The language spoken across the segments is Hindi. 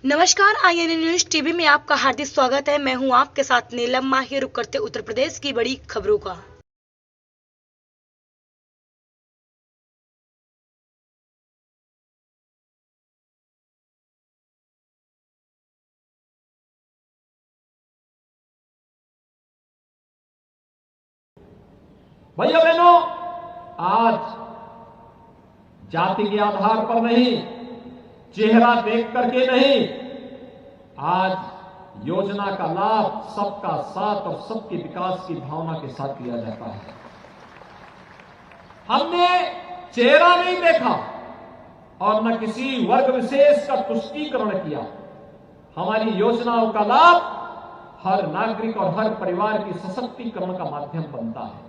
नमस्कार, आईएनए न्यूज टीवी में आपका हार्दिक स्वागत है। मैं हूं आपके साथ नीलम माही। रुक करते उत्तर प्रदेश की बड़ी खबरों का। भैया बहनों, आज जाति के आधार पर नहीं, चेहरा देख करके नहीं, आज योजना का लाभ सबका साथ और सबके विकास की भावना के साथ लिया जाता है। हमने चेहरा नहीं देखा और न किसी वर्ग विशेष का तुष्टीकरण किया। हमारी योजनाओं का लाभ हर नागरिक और हर परिवार की सशक्तिकरण का माध्यम बनता है।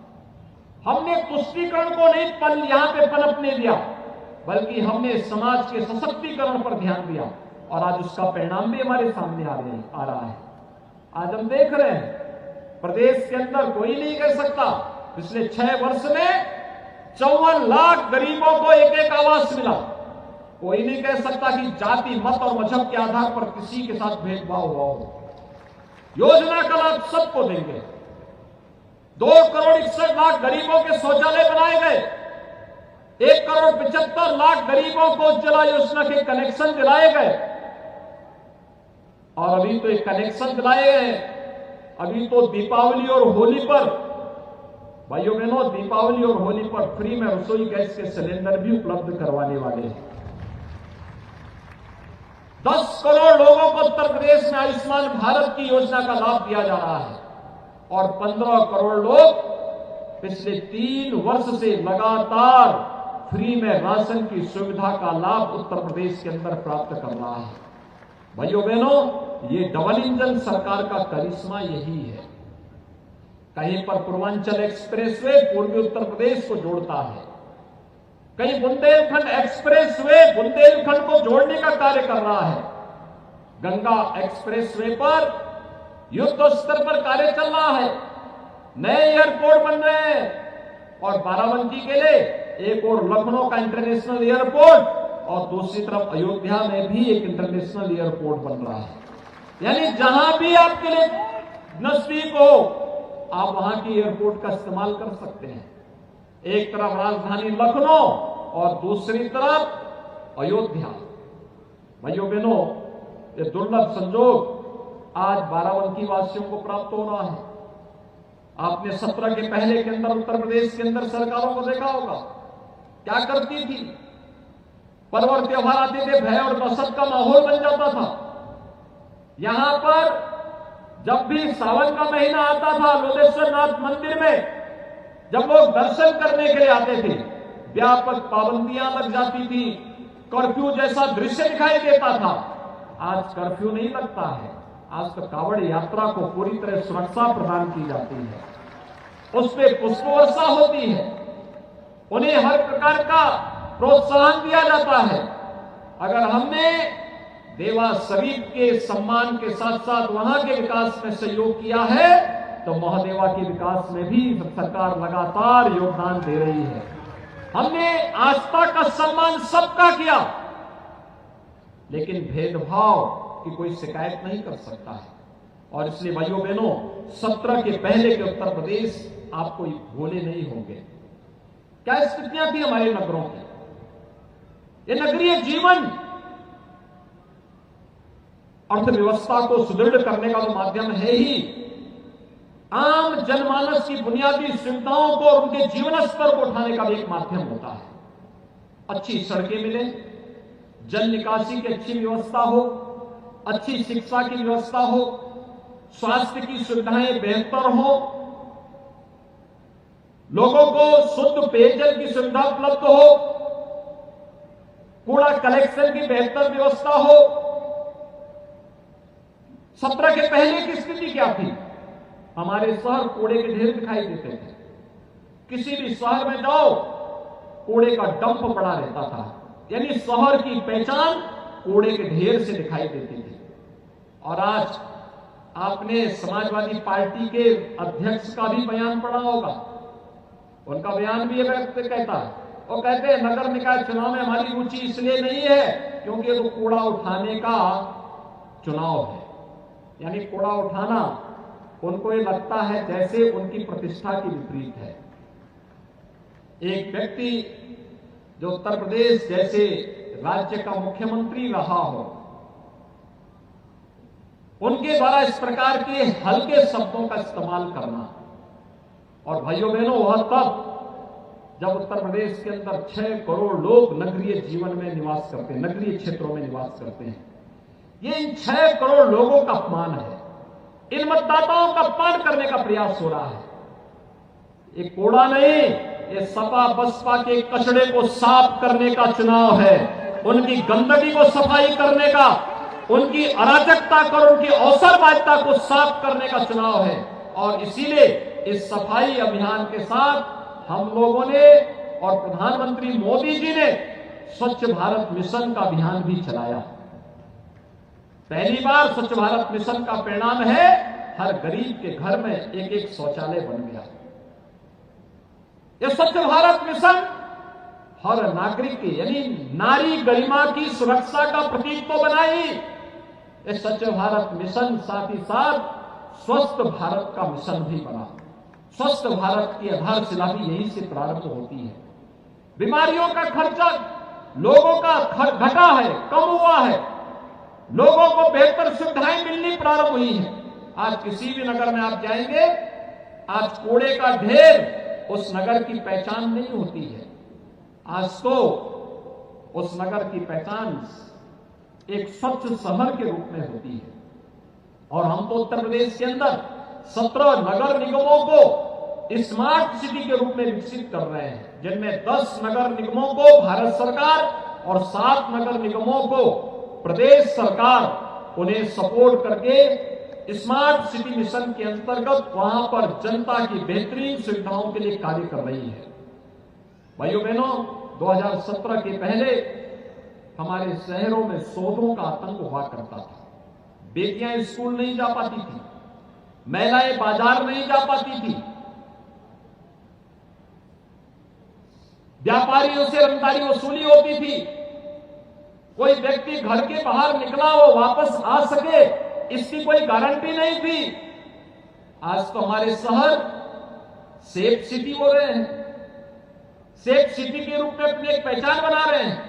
हमने तुष्टीकरण को नहीं यहां पे पनपने दिया, बल्कि हमने समाज के सशक्तिकरण पर ध्यान दिया और आज उसका परिणाम भी हमारे सामने आ रहा है। आज हम देख रहे हैं प्रदेश के अंदर कोई नहीं कह सकता पिछले 6 वर्ष में 54 लाख गरीबों को एक आवास मिला। कोई नहीं कह सकता कि जाति, मत और मजहब के आधार पर किसी के साथ भेदभाव हुआ हो। योजना का लाभ सबको देंगे। 2 करोड़ 61 लाख गरीबों के शौचालय बनाए गए। 1 करोड़ 75 लाख गरीबों को उज्ज्वला योजना के कनेक्शन दिलाए गए। और अभी तो एक कनेक्शन दिलाए गए, अभी तो दीपावली और होली पर, भाइयों बहनों, दीपावली और होली पर फ्री में रसोई गैस के सिलेंडर भी उपलब्ध करवाने वाले हैं। 10 करोड़ लोगों को उत्तर प्रदेश में आयुष्मान भारत की योजना का लाभ दिया जा रहा है और 15 करोड़ लोग पिछले 3 वर्ष से लगातार फ्री में राशन की सुविधा का लाभ उत्तर प्रदेश के अंदर प्राप्त कर रहा है। भाइयों बहनों, ये डबल इंजन सरकार का करिश्मा यही है। कहीं पर पूर्वांचल एक्सप्रेसवे पूर्वी उत्तर प्रदेश को जोड़ता है, कहीं बुंदेलखंड एक्सप्रेसवे बुंदेलखंड को जोड़ने का कार्य कर रहा है। गंगा एक्सप्रेसवे पर युद्ध स्तर पर कार्य चल रहा है। नए एयरपोर्ट बन रहे हैं और बाराबंकी के लिए एक और लखनऊ का इंटरनेशनल एयरपोर्ट और दूसरी तरफ अयोध्या में भी एक इंटरनेशनल एयरपोर्ट बन रहा है। यानी जहां भी आपके लिए नजदीक हो, आप वहां की एयरपोर्ट का इस्तेमाल कर सकते हैं। एक तरफ राजधानी लखनऊ और दूसरी तरफ अयोध्या। भाइयों बहनों, ये दुर्लभ संजोग आज बाराबंकी वासियों को प्राप्त हो रहा है। आपने 17 के पहले के अंदर उत्तर प्रदेश के अंदर सरकारों को देखा होगा क्या करती थी। पर्व और त्योहार आते थे, भय और दहशत का माहौल बन जाता था। यहां पर जब भी सावन का महीना आता था, लोलेश्वर नाथ मंदिर में जब लोग दर्शन करने के लिए आते थे, व्यापक पाबंदियां लग जाती थी, कर्फ्यू जैसा दृश्य दिखाई देता था। आज कर्फ्यू नहीं लगता है। आज तो कांवड़ यात्रा को पूरी तरह सुरक्षा प्रदान की जाती है, उस पर पुष्प वर्षा होती है, उन्हें हर प्रकार का प्रोत्साहन दिया जाता है। अगर हमने देवा शरीफ के सम्मान के साथ साथ वहां के विकास में सहयोग किया है, तो महादेवा के विकास में भी सरकार लगातार योगदान दे रही है। हमने आस्था का सम्मान सबका किया, लेकिन भेदभाव की कोई शिकायत नहीं कर सकता है। और इसलिए भाइयों बहनों, 17 के पहले के उत्तर प्रदेश आपको भूले नहीं होंगे। क्या स्थितियां थी हमारे नगरों की। ये नगरीय जीवन अर्थव्यवस्था को सुदृढ़ करने का तो माध्यम है ही। आम जनमानस की बुनियादी सुविधाओं को और उनके जीवन स्तर को उठाने का भी एक माध्यम होता है। अच्छी सड़कें मिले, जल निकासी की अच्छी व्यवस्था हो, अच्छी शिक्षा की व्यवस्था हो, स्वास्थ्य की सुविधाएं बेहतर हो, लोगों को शुद्ध पेयजल की सुविधा उपलब्ध हो, कूड़ा कलेक्शन की बेहतर व्यवस्था हो। 17 के पहले की स्थिति क्या थी। हमारे शहर कूड़े के ढेर दिखाई देते थे। किसी भी शहर में जाओ, कूड़े का डंप पड़ा रहता था। यानी शहर की पहचान कूड़े के ढेर से दिखाई देती थी। और आज आपने समाजवादी पार्टी के अध्यक्ष का भी बयान पढ़ा होगा। उनका बयान भी ये कहता है, वो कहते हैं नगर निकाय चुनाव में हमारी रुचि इसलिए नहीं है क्योंकि तो कूड़ा उठाने का चुनाव है। यानी कोड़ा उठाना उनको ये लगता है जैसे उनकी प्रतिष्ठा की विपरीत है। एक व्यक्ति जो उत्तर प्रदेश जैसे राज्य का मुख्यमंत्री रहा हो, उनके द्वारा इस प्रकार के हल्के शब्दों का इस्तेमाल करना, और भाइयों बहनों वह तब जब उत्तर प्रदेश के अंदर 6 करोड़ लोग नगरीय जीवन में निवास करते हैं, नगरीय क्षेत्रों में निवास करते हैं। ये इन 6 करोड़ लोगों का अपमान है, इन मतदाताओं का अपमान करने का प्रयास हो रहा है। ये कोड़ा नहीं, ये सपा बसपा के कचड़े को साफ करने का चुनाव है, उनकी गंदगी को सफाई करने का, उनकी अराजकता कर उनकी अवसरवादिता को साफ करने का चुनाव है। और इसीलिए इस सफाई अभियान के साथ हम लोगों ने और प्रधानमंत्री मोदी जी ने स्वच्छ भारत मिशन का अभियान भी चलाया। पहली बार स्वच्छ भारत मिशन का परिणाम है हर गरीब के घर में एक एक शौचालय बन गया। यह स्वच्छ भारत मिशन हर नागरिक की यानी नारी गरिमा की सुरक्षा का प्रतीक तो बना ही, यह स्वच्छ भारत मिशन साथ ही साथ स्वस्थ भारत का मिशन भी बना। स्वस्थ भारत की आधारशिला भी यहीं से प्रारंभ होती है। बीमारियों का खर्चा लोगों का घटा है, कम हुआ है, लोगों को बेहतर सुविधाएं मिलनी प्रारंभ हुई है। आज किसी भी नगर में आप जाएंगे, आज कूड़े का ढेर उस नगर की पहचान नहीं होती है। आज तो उस नगर की पहचान एक स्वच्छ शहर के रूप में होती है। और हम तो उत्तर प्रदेश के अंदर 17 नगर निगमों को स्मार्ट सिटी के रूप में विकसित कर रहे हैं, जिनमें 10 नगर निगमों को भारत सरकार और 7 नगर निगमों को प्रदेश सरकार उन्हें सपोर्ट करके स्मार्ट सिटी मिशन के अंतर्गत वहां पर जनता की बेहतरीन सुविधाओं के लिए कार्य कर रही है। भाइयों बहनों, 2017 के पहले हमारे शहरों में शोधों का आतंक हुआ करता था। बेटियां स्कूल नहीं जा पाती थी, महिलाएं बाजार नहीं जा पाती थी, व्यापारियों से रंगदारी वसूली होती थी, कोई व्यक्ति घर के बाहर निकला वो वापस आ सके इसकी कोई गारंटी नहीं थी। आज तो हमारे शहर सेफ सिटी हो रहे हैं, सेफ सिटी के रूप में अपनी एक पहचान बना रहे हैं।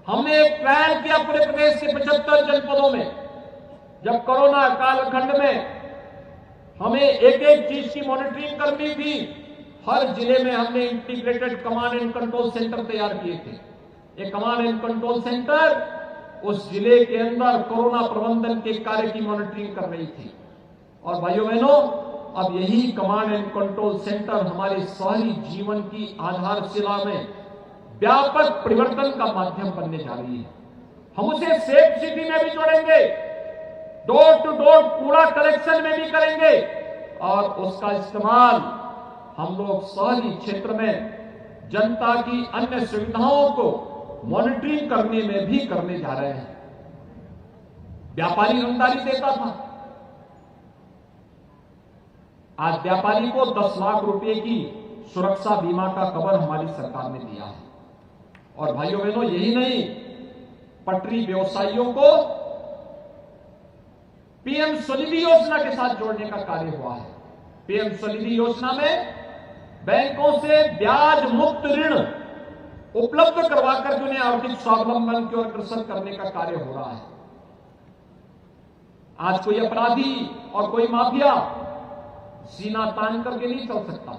हमने एक ट्रायल किया पूरे प्रदेश के 75 जनपदों में। जब कोरोना कालखंड में हमें एक एक चीज की मॉनिटरिंग करनी थी, हर जिले में हमने integrated command and control centre तैयार किए थे। एक कमांड एंड कंट्रोल सेंटर उस जिले के अंदर कोरोना प्रबंधन के कार्य की मॉनिटरिंग कर रही थी। और भाइयों बहनों, अब यही कमांड एंड कंट्रोल सेंटर हमारे शहरी जीवन की आधारशिला में व्यापक परिवर्तन का माध्यम बनने जा रही है। हम उसे सेफ सिटी में भी जोड़ेंगे, डोर टू डोर कूड़ा कलेक्शन में भी करेंगे, और उसका इस्तेमाल हम लोग शहरी क्षेत्र में जनता की अन्य सुविधाओं को मॉनिटरिंग करने में भी करने जा रहे हैं। व्यापारी रंगदारी देता था, आज व्यापारी को 10 लाख रुपए की सुरक्षा बीमा का कवर हमारी सरकार ने दिया है। और भाइयों बहनों, यही नहीं, पटरी व्यवसायियों को पीएम स्वनिधि योजना के साथ जोड़ने का कार्य हुआ है। पीएम स्वनिधि योजना में बैंकों से ब्याज मुक्त ऋण उपलब्ध करवाकर उन्हें आर्थिक स्वावलंबन की ओर अग्रसर करने का कार्य हो रहा है। आज कोई अपराधी और कोई माफिया सीना तान करके नहीं चल सकता।